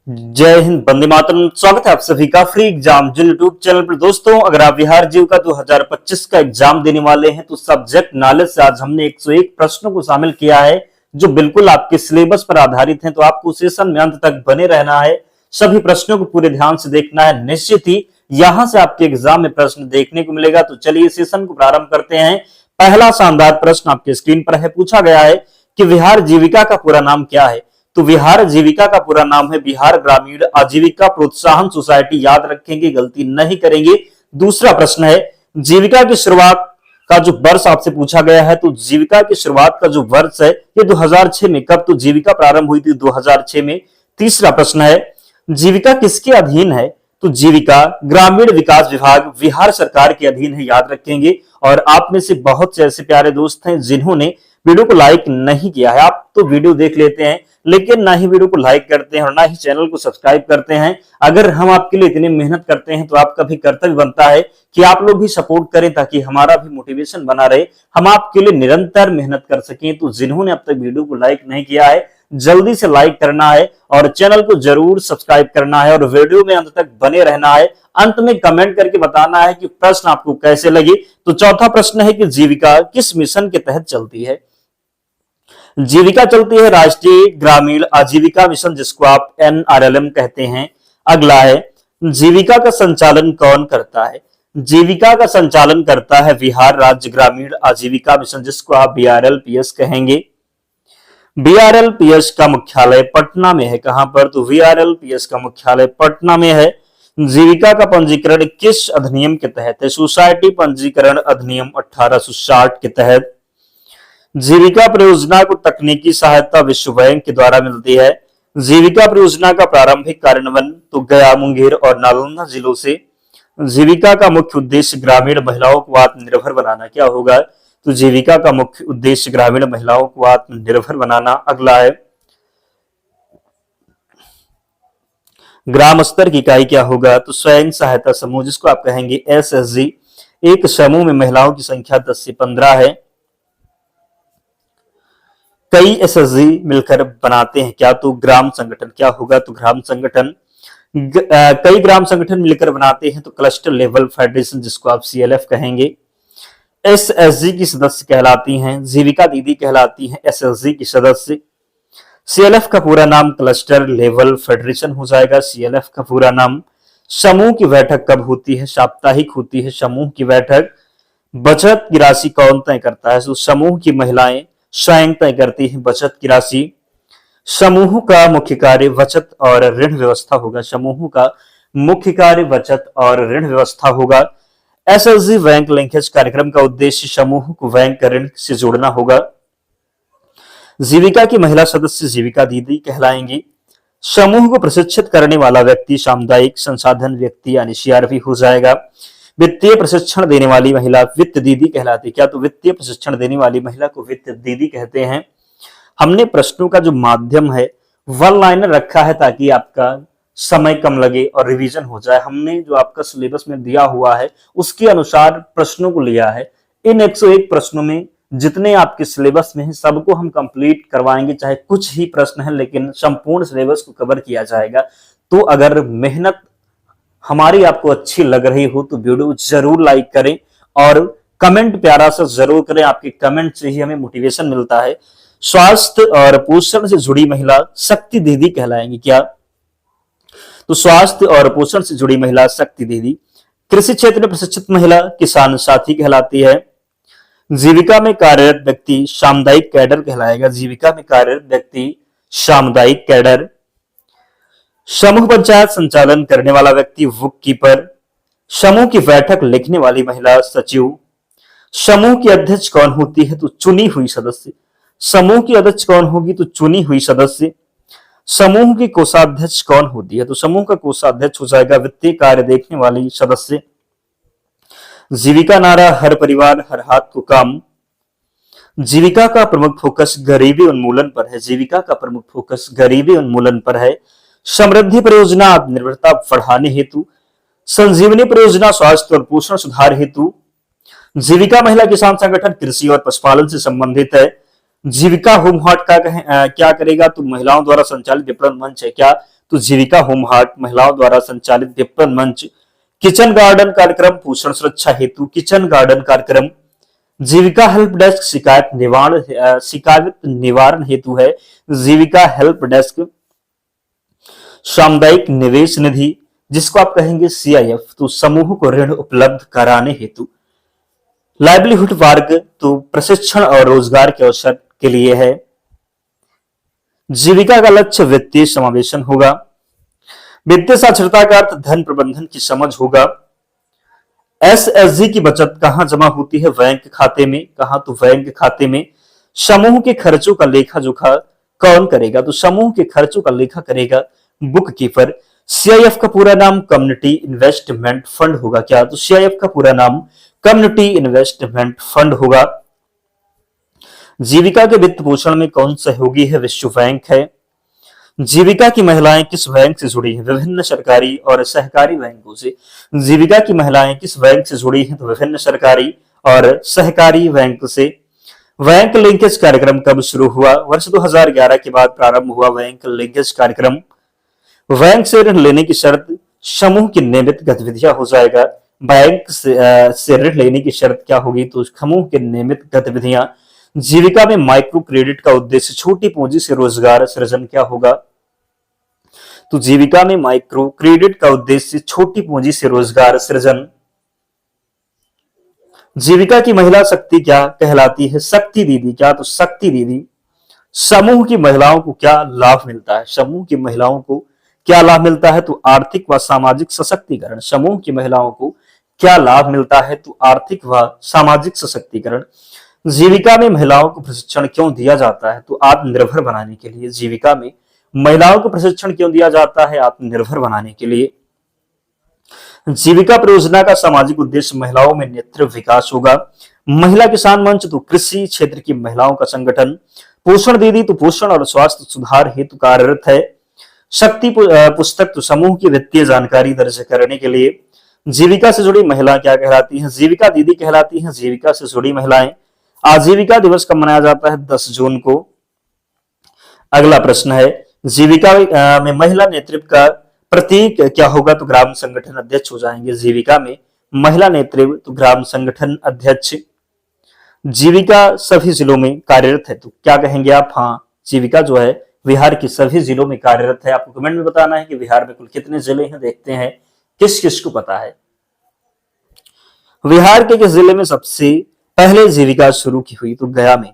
जय हिंद, वंदे मातरम। स्वागत है आप सभी का फ्री एग्जाम जो यूट्यूब चैनल पर। दोस्तों, अगर आप बिहार जीविका 2025 का एग्जाम देने वाले हैं तो सब्जेक्ट नॉलेज से आज हमने 101 प्रश्नों को शामिल किया है जो बिल्कुल आपके सिलेबस पर आधारित हैं। तो आपको सेशन में अंत तक बने रहना है, सभी प्रश्नों को पूरे ध्यान से देखना है। निश्चित ही यहां से आपके एग्जाम में प्रश्न देखने को मिलेगा। तो चलिए सेशन को प्रारंभ करते हैं। पहला शानदार प्रश्न आपके स्क्रीन पर है। पूछा गया है कि बिहार जीविका का पूरा नाम क्या है। तो बिहार जीविका का पूरा नाम है बिहार ग्रामीण आजीविका प्रोत्साहन सोसाइटी। याद रखेंगे, गलती नहीं करेंगे। दूसरा प्रश्न है, जीविका की शुरुआत का जो वर्ष आपसे पूछा गया है। तो जीविका की शुरुआत का जो वर्ष है ये 2006 में। कब? तो जीविका प्रारंभ हुई थी 2006 में। तीसरा प्रश्न है, जीविका किसके अधीन है। तो जीविका ग्रामीण विकास विभाग बिहार सरकार के अधीन है। याद रखेंगे। और आप में से बहुत से ऐसे प्यारे दोस्त हैं जिन्होंने वीडियो को लाइक नहीं किया है। आप तो वीडियो देख लेते हैं लेकिन ना ही वीडियो को लाइक करते हैं और ना ही चैनल को सब्सक्राइब करते हैं। अगर हम आपके लिए इतनी मेहनत करते हैं तो आपका भी कर्तव्य बनता है कि आप लोग भी सपोर्ट करें ताकि हमारा भी मोटिवेशन बना रहे, हम आपके लिए निरंतर मेहनत कर सकें। तो जिन्होंने अब तक वीडियो को लाइक नहीं किया है, जल्दी से लाइक करना है और चैनल को जरूर सब्सक्राइब करना है और वीडियो में अंत तक बने रहना है। अंत में कमेंट करके बताना है कि प्रश्न आपको कैसे लगे। तो चौथा प्रश्न है कि जीविका किस मिशन के तहत चलती है। जीविका चलती है राष्ट्रीय ग्रामीण आजीविका मिशन, जिसको आप NRLM कहते हैं। अगला है, जीविका का संचालन कौन करता है। जीविका का संचालन करता है बिहार राज्य ग्रामीण आजीविका मिशन, जिसको आप BRLPS कहेंगे। BRLPS का मुख्यालय पटना में है। कहां पर? तो BRLPS का मुख्यालय पटना में है। जीविका का पंजीकरण किस अधिनियम के तहत है। सोसाइटी पंजीकरण अधिनियम 1860 के तहत। जीविका परियोजना को तकनीकी सहायता विश्व बैंक के द्वारा मिलती है। जीविका परियोजना का प्रारंभिक कार्यान्वयन तो गया, मुंगेर और नालंदा जिलों से। जीविका का मुख्य उद्देश्य ग्रामीण महिलाओं को आत्मनिर्भर बनाना। क्या होगा? तो जीविका का मुख्य उद्देश्य ग्रामीण महिलाओं को आत्मनिर्भर बनाना। अगला है, ग्राम स्तर की इकाई क्या होगा। तो स्वयं सहायता समूह, जिसको आप कहेंगे SSG। एक समूह में महिलाओं की संख्या 10 से 15 है। कई SSG मिलकर बनाते हैं क्या। तो ग्राम संगठन। क्या होगा? तो ग्राम संगठन। कई ग्राम संगठन मिलकर बनाते हैं तो क्लस्टर लेवल फेडरेशन, जिसको आप CLF कहेंगे। SSG की सदस्य कहलाती हैं जीविका दीदी, कहलाती हैं SSG की सदस्य। CLF का पूरा नाम क्लस्टर लेवल फेडरेशन हो जाएगा। CLF का पूरा नाम। समूह की बैठक कब होती है। साप्ताहिक होती है समूह की बैठक। बचत की राशि कौन तय करता है। तो समूह की महिलाएं स्वयं तय करती है बचत की राशि। समूह का मुख्य कार्य बचत और ऋण व्यवस्था होगा। समूह का मुख्य कार्य बचत और ऋण व्यवस्था होगा। SSG बैंक लिंकेज कार्यक्रम का उद्देश्य समूह को बैंक ऋण से जोड़ना होगा। जीविका की महिला सदस्य जीविका दीदी कहलाएंगी। समूह को प्रशिक्षित करने वाला व्यक्ति सामुदायिक संसाधन व्यक्ति यानी CRP हो जाएगा। वित्तीय प्रशिक्षण देने वाली महिला वित्त दीदी कहलाती है। क्या? तो वित्तीय प्रशिक्षण देने वाली महिला को वित्त दीदी कहते हैं। हमने प्रश्नों का जो माध्यम है वन लाइनर रखा है ताकि आपका समय कम लगे और रिवीजन हो जाए। हमने जो आपका सिलेबस में दिया हुआ है उसके अनुसार प्रश्नों को लिया है। इन 101 प्रश्नों में जितने आपके सिलेबस में है सबको हम कंप्लीट करवाएंगे, चाहे कुछ ही प्रश्न है लेकिन संपूर्ण सिलेबस को कवर किया जाएगा। तो अगर मेहनत हमारी आपको अच्छी लग रही हो तो वीडियो जरूर लाइक करें और कमेंट प्यारा सा जरूर करें। आपके कमेंट से ही हमें मोटिवेशन मिलता है। स्वास्थ्य और पोषण से जुड़ी महिला शक्ति दीदी कहलाएंगी। क्या? तो स्वास्थ्य और पोषण से जुड़ी महिला शक्ति दीदी। कृषि क्षेत्र में प्रशिक्षित महिला किसान साथी कहलाती है। जीविका में कार्यरत व्यक्ति सामुदायिक कैडर कहलाएगा। जीविका में कार्यरत व्यक्ति सामुदायिक कैडर। समूह पंचायत संचालन करने वाला व्यक्ति बुक कीपर। समूह की बैठक लिखने वाली महिला सचिव। समूह की अध्यक्ष कौन होती है। तो चुनी हुई सदस्य। समूह की अध्यक्ष कौन होगी। तो चुनी हुई सदस्य। समूह की कोषाध्यक्ष कौन होती है। तो समूह का कोषाध्यक्ष हो जाएगा वित्तीय कार्य देखने वाली सदस्य। जीविका नारा हर परिवार हर हाथ को काम। जीविका का प्रमुख फोकस गरीबी उन्मूलन पर है। जीविका का प्रमुख फोकस गरीबी उन्मूलन पर है। समृद्धि परियोजना आत्मनिर्भरता बढ़ाने हेतु। संजीवनी परियोजना स्वास्थ्य और पोषण सुधार हेतु। जीविका महिला किसान संगठन कृषि और पशुपालन से संबंधित है। जीविका होम हाट का क्या करेगा। तो महिलाओं द्वारा संचालित विपणन मंच है। क्या? तो जीविका होम हार्ट, महिलाओं द्वारा संचालित विपणन मंच, किचन गार्डन कार्यक्रम, पोषण सुरक्षा हेतु किचन गार्डन कार्यक्रम, जीविका हेल्प डेस्क शिकायत निवारण हेतु है जीविका हेल्प डेस्क, सामुदायिक निवेश निधि जिसको आप कहेंगे CIF, तो समूह को ऋण उपलब्ध कराने हेतु, लाइवलीहुड वर्ग तो प्रशिक्षण और रोजगार के अवसर के लिए है, जीविका का लक्ष्य वित्तीय समावेशन होगा, वित्तीय साक्षरता का अर्थ धन प्रबंधन की समझ होगा, SSG की बचत कहां जमा होती है, बैंक खाते में, कहां तो बैंक खाते में, समूह के खर्चों का लेखा जोखा कौन करेगा, तो समूह के खर्चों का लेखा करेगा बुक कीपर, CIF का पूरा नाम कम्युनिटी इन्वेस्टमेंट फंड होगा क्या, तो CIF का पूरा नाम कम्युनिटी इन्वेस्टमेंट फंड होगा, जीविका के वित्त पोषण में कौन सहयोगी है, विश्व बैंक है, जीविका की महिलाएं किस बैंक से जुड़ी हैं, विभिन्न सरकारी और सहकारी बैंकों से, जीविका की महिलाएं किस बैंक से जुड़ी हैं, तो विभिन्न सरकारी और सहकारी बैंक से, बैंक लिंकेज कार्यक्रम कब शुरू हुआ, वर्ष 2011 के बाद प्रारंभ हुआ बैंक लिंकेज कार्यक्रम, बैंक से ऋण लेने की शर्त समूह की नियमित गतिविधियां हो जाएगा, बैंक से ऋण लेने की शर्त क्या होगी, तो समूह की नियमित गतिविधियां, जीविका में माइक्रो क्रेडिट का उद्देश्य छोटी पूंजी से रोजगार सृजन क्या होगा, तो जीविका में माइक्रो क्रेडिट का उद्देश्य छोटी पूंजी से रोजगार सृजन, जीविका की महिला शक्ति क्या कहलाती है, शक्ति दीदी क्या, तो शक्ति दीदी, समूह की महिलाओं को क्या लाभ मिलता है, समूह की महिलाओं को क्या लाभ मिलता है, तो आर्थिक व सामाजिक सशक्तिकरण, समूह की महिलाओं को क्या लाभ मिलता है, तो आर्थिक व सामाजिक सशक्तिकरण, जीविका में महिलाओं को प्रशिक्षण क्यों दिया जाता है, तो आत्मनिर्भर बनाने के लिए, जीविका में महिलाओं को प्रशिक्षण क्यों दिया जाता है, आत्मनिर्भर बनाने के लिए, जीविका परियोजना का सामाजिक उद्देश्य महिलाओं में नेतृत्व विकास होगा, महिला किसान मंच तो कृषि क्षेत्र की महिलाओं का संगठन, पोषण दीदी तो पोषण और स्वास्थ्य सुधार हेतु कार्यरत है, शक्ति पुस्तक तो समूह की वित्तीय जानकारी दर्ज करने के लिए, जीविका से जुड़ी महिला क्या कहलाती हैं, जीविका दीदी कहलाती हैं, जीविका से जुड़ी महिलाएं, आजीविका दिवस कब मनाया जाता है, 10 जून को। अगला प्रश्न है जीविका में महिला नेतृत्व का प्रतीक क्या होगा, तो ग्राम संगठन अध्यक्ष हो जाएंगे, जीविका में महिला नेतृत्व तो ग्राम संगठन अध्यक्ष, जीविका सभी जिलों में कार्यरत है, तो क्या कहेंगे आप, हाँ जीविका जो है बिहार के सभी जिलों में कार्यरत है, आपको कमेंट में बताना है कि बिहार में कुल कितने जिले हैं, देखते हैं किस किस को पता है, बिहार के किस जिले में सबसे पहले जीविका शुरू की हुई, तो गया में,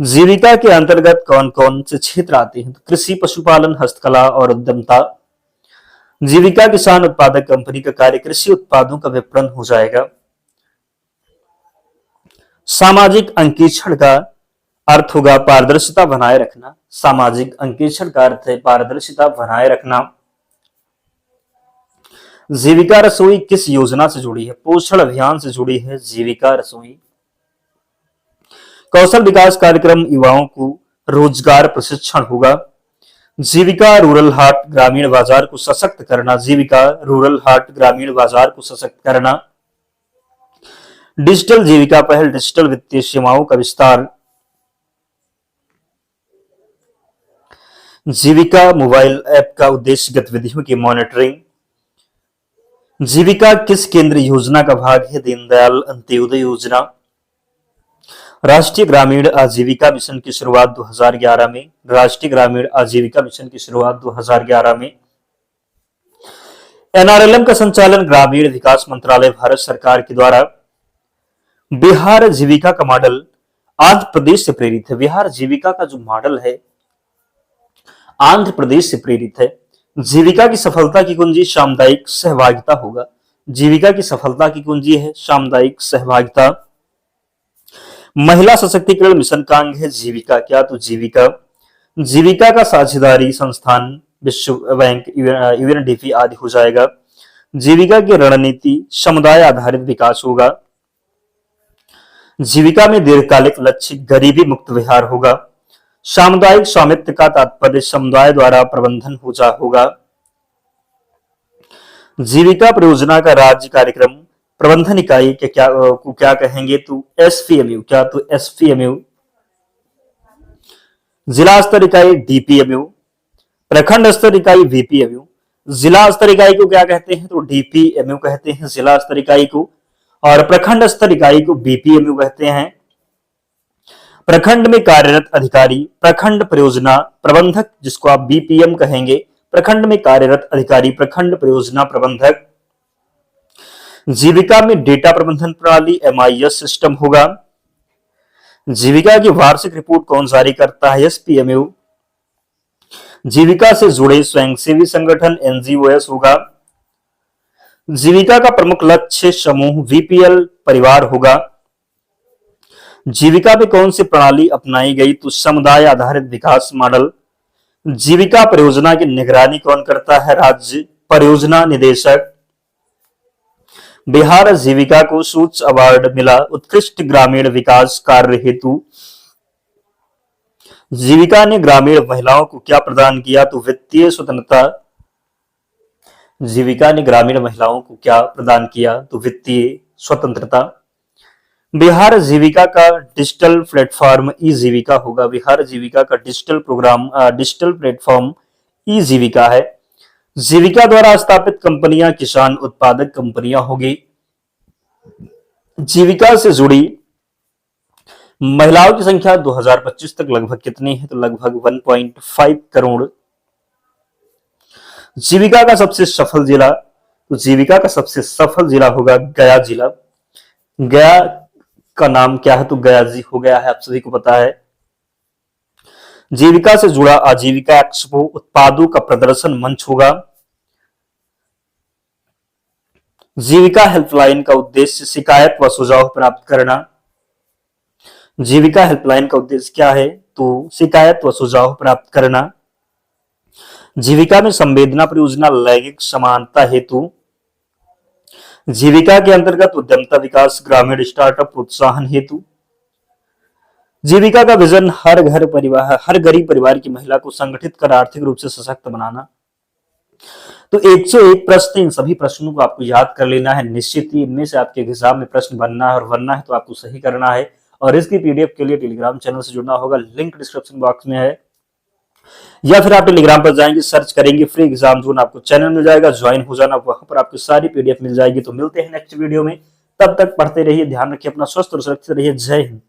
जीविका के अंतर्गत कौन कौन से क्षेत्र आते हैं, तो कृषि, पशुपालन, हस्तकला और उद्यमता, जीविका किसान उत्पादक कंपनी का कार्य कृषि उत्पादों का विपणन हो जाएगा, सामाजिक अंकेक्षण का अर्थ होगा पारदर्शिता बनाए रखना, सामाजिक अंकेक्षण का अर्थ है पारदर्शिता बनाए रखना, जीविका रसोई किस योजना से जुड़ी है, पोषण अभियान से जुड़ी है जीविका रसोई, कौशल विकास कार्यक्रम युवाओं को रोजगार प्रशिक्षण होगा, जीविका रूरल हाट ग्रामीण बाजार को सशक्त करना, जीविका रूरल हाट ग्रामीण बाजार को सशक्त करना, डिजिटल जीविका पहल डिजिटल वित्तीय सेवाओं का विस्तार, जीविका मोबाइल ऐप का उद्देश्य गतिविधियों की मॉनिटरिंग, जीविका किस केंद्र योजना का भाग है, दीनदयाल अंत्योदय योजना, राष्ट्रीय ग्रामीण आजीविका मिशन की शुरुआत 2011 में, राष्ट्रीय ग्रामीण आजीविका मिशन की शुरुआत 2011 में, NRLM का संचालन ग्रामीण विकास मंत्रालय भारत सरकार के द्वारा, बिहार जीविका का मॉडल आंध्र प्रदेश से प्रेरित है, बिहार जीविका का जो मॉडल है आंध्र प्रदेश से प्रेरित है, जीविका की सफलता की कुंजी सामुदायिक सहभागिता होगा, जीविका की सफलता की कुंजी है सामुदायिक सहभागिता, महिला सशक्तिकरण मिशन का अंग है जीविका क्या, तो जीविका, जीविका का साझेदारी संस्थान विश्व बैंक, UNDP आदि हो जाएगा, जीविका की रणनीति समुदाय आधारित विकास होगा, जीविका में दीर्घकालिक लक्ष्य गरीबी मुक्त बिहार होगा, सामुदायिक स्वामित्व का तात्पर्य समुदाय द्वारा प्रबंधन होगा, जीविका परियोजना का राज्य कार्यक्रम प्रबंधन इकाई के क्या कहेंगे, तो SPMU क्या, तो SPMU, जिला स्तर इकाई DPMU, प्रखंड स्तर इकाई VPMU। जिला स्तर इकाई को क्या कहते हैं? तो DPMU कहते हैं जिला स्तर इकाई को, और प्रखंड स्तर इकाई को BPMU कहते हैं। प्रखंड में कार्यरत अधिकारी प्रखंड परियोजना प्रबंधक, जिसको आप BPM कहेंगे, प्रखंड में कार्यरत अधिकारी प्रखंड परियोजना प्रबंधक। जीविका में डेटा प्रबंधन प्रणाली MIS सिस्टम होगा। जीविका की वार्षिक रिपोर्ट कौन जारी करता है? SPMU। जीविका से जुड़े स्वयंसेवी संगठन NGOs होगा। जीविका का प्रमुख लक्ष्य समूह VPL परिवार होगा। जीविका में कौन सी प्रणाली अपनाई गई? तो समुदाय आधारित विकास मॉडल। जीविका परियोजना की निगरानी कौन करता है? राज्य परियोजना निदेशक। बिहार जीविका को सूच अवार्ड मिला उत्कृष्ट ग्रामीण विकास कार्य हेतु। जीविका ने ग्रामीण महिलाओं को क्या प्रदान किया? तो वित्तीय स्वतंत्रता। जीविका ने ग्रामीण महिलाओं को क्या प्रदान किया? तो वित्तीय स्वतंत्रता। बिहार जीविका का डिजिटल प्लेटफॉर्म ई जीविका होगा। बिहार जीविका का डिजिटल प्लेटफॉर्म ई जीविका है। जीविका द्वारा स्थापित कंपनियां किसान उत्पादक कंपनियां होगी। जीविका से जुड़ी महिलाओं की संख्या 2025 तक लगभग कितनी है? तो लगभग 1.5 करोड़। जीविका का सबसे सफल जिला, तो जीविका का सबसे सफल जिला होगा गया जिला। गया का नाम क्या है? तो गया जी हो गया है, आप सभी को पता है। जीविका से जुड़ा आजीविका एक्सपो उत्पादों का प्रदर्शन मंच होगा। जीविका हेल्पलाइन का उद्देश्य शिकायत व सुझाव प्राप्त करना। जीविका हेल्पलाइन का उद्देश्य क्या है? तो शिकायत व सुझाव प्राप्त करना। जीविका में संवेदना परियोजना लैंगिक समानता हेतु। जीविका के अंतर्गत उद्यमता विकास ग्रामीण स्टार्टअप प्रोत्साहन हेतु। जीविका का विजन हर गरीब परिवार की महिला को संगठित कर आर्थिक रूप से सशक्त बनाना। तो 101 प्रश्न, इन सभी प्रश्नों को आपको याद कर लेना है। निश्चित ही इनमें से आपके एग्जाम में प्रश्न बनना है, और बनना है तो आपको सही करना है। और इसकी PDF के लिए टेलीग्राम चैनल से जुड़ना होगा, लिंक डिस्क्रिप्शन बॉक्स में है, या फिर आप टेलीग्राम पर जाएंगे, सर्च करेंगे फ्री एग्जाम जोन, आपको चैनल मिल जाएगा, ज्वाइन हो जाना, वहां पर आपको सारी PDF मिल जाएगी। तो मिलते हैं नेक्स्ट वीडियो में, तब तक पढ़ते रहिए, ध्यान रखिए अपना, स्वस्थ और सुरक्षित रहिए। जय हिंद।